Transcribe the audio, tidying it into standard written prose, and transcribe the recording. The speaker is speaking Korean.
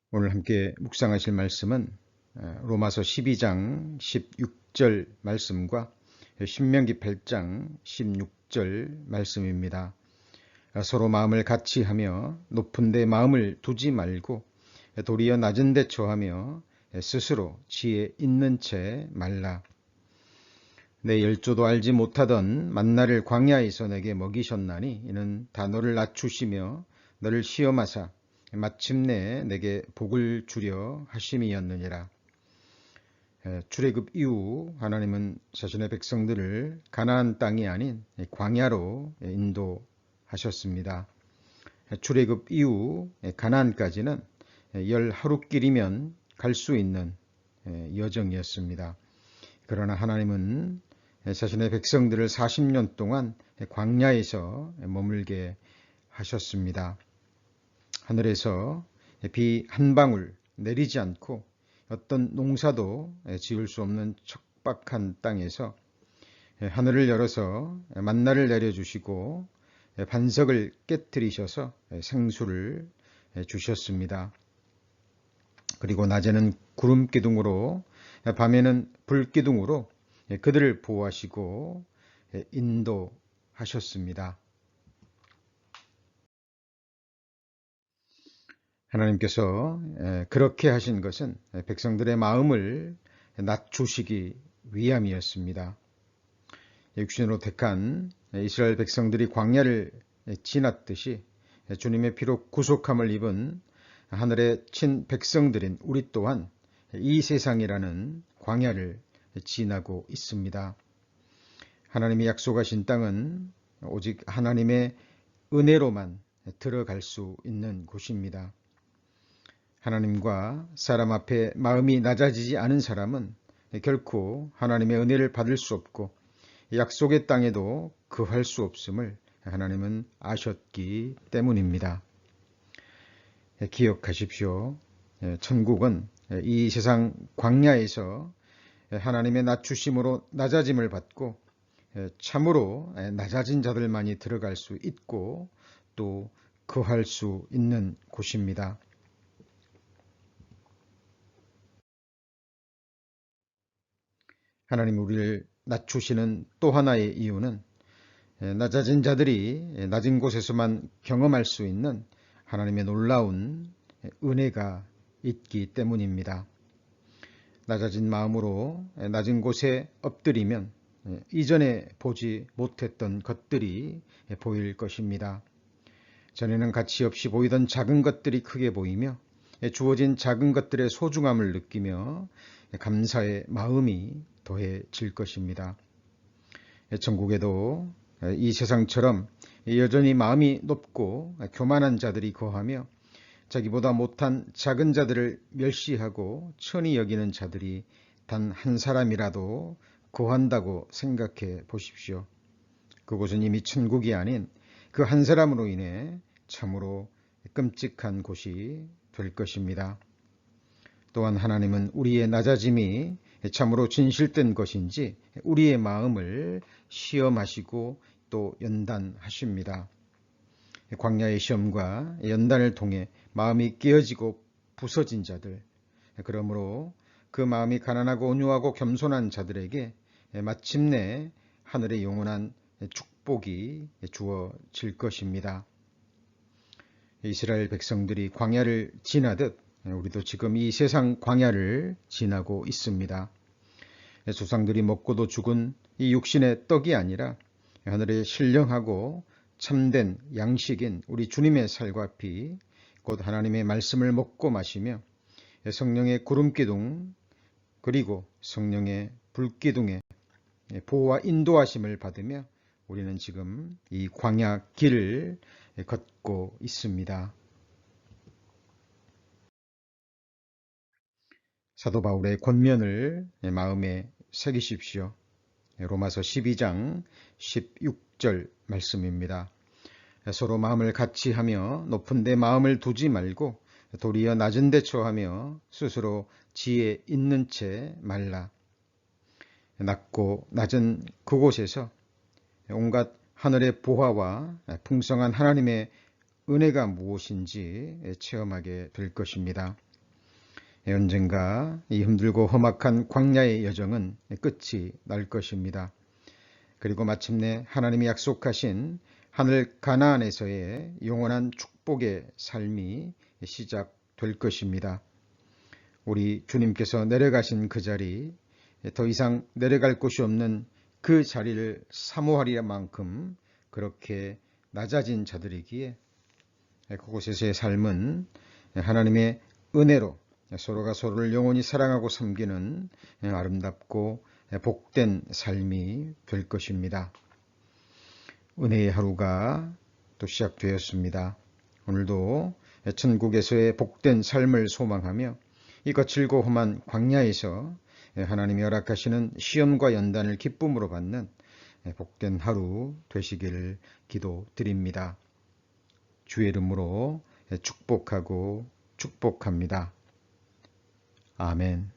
오늘 함께 묵상하실 말씀은 로마서 12장 16절 말씀과 신명기 8장 16절 말씀입니다. 서로 마음을 같이 하며 높은 데 마음을 두지 말고 도리어 낮은 데 처하며 스스로 지혜 있는 채 말라. 내 열조도 알지 못하던 만나를 광야에서 내게 먹이셨나니 이는 다 너를 낮추시며 너를 시험하사 마침내 내게 복을 주려 하심이었느니라. 출애굽 이후 하나님은 자신의 백성들을 가나안 땅이 아닌 광야로 인도하셨습니다. 출애굽 이후 가나안까지는 10하루길이면 갈 수 있는 여정이었습니다. 그러나 하나님은 자신의 백성들을 40년 동안 광야에서 머물게 하셨습니다. 하늘에서 비 한 방울 내리지 않고 어떤 농사도 지을 수 없는 척박한 땅에서 하늘을 열어서 만나를 내려주시고 반석을 깨뜨리셔서 생수를 주셨습니다. 그리고 낮에는 구름 기둥으로 밤에는 불 기둥으로 그들을 보호하시고 인도하셨습니다. 하나님께서 그렇게 하신 것은 백성들의 마음을 낮추시기 위함이었습니다. 육신으로 택한 이스라엘 백성들이 광야를 지났듯이 주님의 피로 구속함을 입은 하늘의 친 백성들인 우리 또한 이 세상이라는 광야를 지나고 있습니다. 하나님이 약속하신 땅은 오직 하나님의 은혜로만 들어갈 수 있는 곳입니다. 하나님과 사람 앞에 마음이 낮아지지 않은 사람은 결코 하나님의 은혜를 받을 수 없고 약속의 땅에도 거할 수 없음을 하나님은 아셨기 때문입니다. 기억하십시오. 천국은 이 세상 광야에서 하나님의 낮추심으로 낮아짐을 받고 참으로 낮아진 자들만이 들어갈 수 있고 또 거할 수 있는 곳입니다. 하나님 우리를 낮추시는 또 하나의 이유는 낮아진 자들이 낮은 곳에서만 경험할 수 있는 하나님의 놀라운 은혜가 있기 때문입니다. 낮아진 마음으로 낮은 곳에 엎드리면 이전에 보지 못했던 것들이 보일 것입니다. 전에는 가치 없이 보이던 작은 것들이 크게 보이며 주어진 작은 것들의 소중함을 느끼며 감사의 마음이 더해질 것입니다. 천국에도 이 세상처럼 여전히 마음이 높고 교만한 자들이 거하며 자기보다 못한 작은 자들을 멸시하고 천히 여기는 자들이 단 한 사람이라도 거한다고 생각해 보십시오. 그곳은 이미 천국이 아닌 그 한 사람으로 인해 참으로 끔찍한 곳이 될 것입니다. 또한 하나님은 우리의 낮아짐이 참으로 진실된 것인지 우리의 마음을 시험하시고 또 연단하십니다. 광야의 시험과 연단을 통해 마음이 깨어지고 부서진 자들, 그러므로 그 마음이 가난하고 온유하고 겸손한 자들에게 마침내 하늘의 영원한 축복이 주어질 것입니다. 이스라엘 백성들이 광야를 지나듯 우리도 지금 이 세상 광야를 지나고 있습니다. 조상들이 먹고도 죽은 이 육신의 떡이 아니라 하늘의 신령하고 참된 양식인 우리 주님의 살과 피, 곧 하나님의 말씀을 먹고 마시며 성령의 구름기둥 그리고 성령의 불기둥의 보호와 인도하심을 받으며 우리는 지금 이 광야 길을 걷고 있습니다. 사도 바울의 권면을 마음에 새기십시오. 로마서 12장 16절 말씀입니다. 서로 마음을 같이 하며 높은 데 마음을 두지 말고 도리어 낮은 데 처하며 스스로 지혜 있는 채 말라. 낮고 낮은 그곳에서 온갖 하늘의 보화와 풍성한 하나님의 은혜가 무엇인지 체험하게 될 것입니다. 언젠가 이 힘들고 험악한 광야의 여정은 끝이 날 것입니다. 그리고 마침내 하나님이 약속하신 하늘 가나안에서의 영원한 축복의 삶이 시작될 것입니다. 우리 주님께서 내려가신 그 자리, 더 이상 내려갈 곳이 없는 그 자리를 사모하리라 만큼 그렇게 낮아진 자들이기에 그곳에서의 삶은 하나님의 은혜로 서로가 서로를 영원히 사랑하고 섬기는 아름답고 복된 삶이 될 것입니다. 은혜의 하루가 또 시작되었습니다. 오늘도 천국에서의 복된 삶을 소망하며 이 거칠고 험한 광야에서 하나님이 허락하시는 시험과 연단을 기쁨으로 받는 복된 하루 되시기를 기도드립니다. 주의 이름으로 축복하고 축복합니다. 아멘.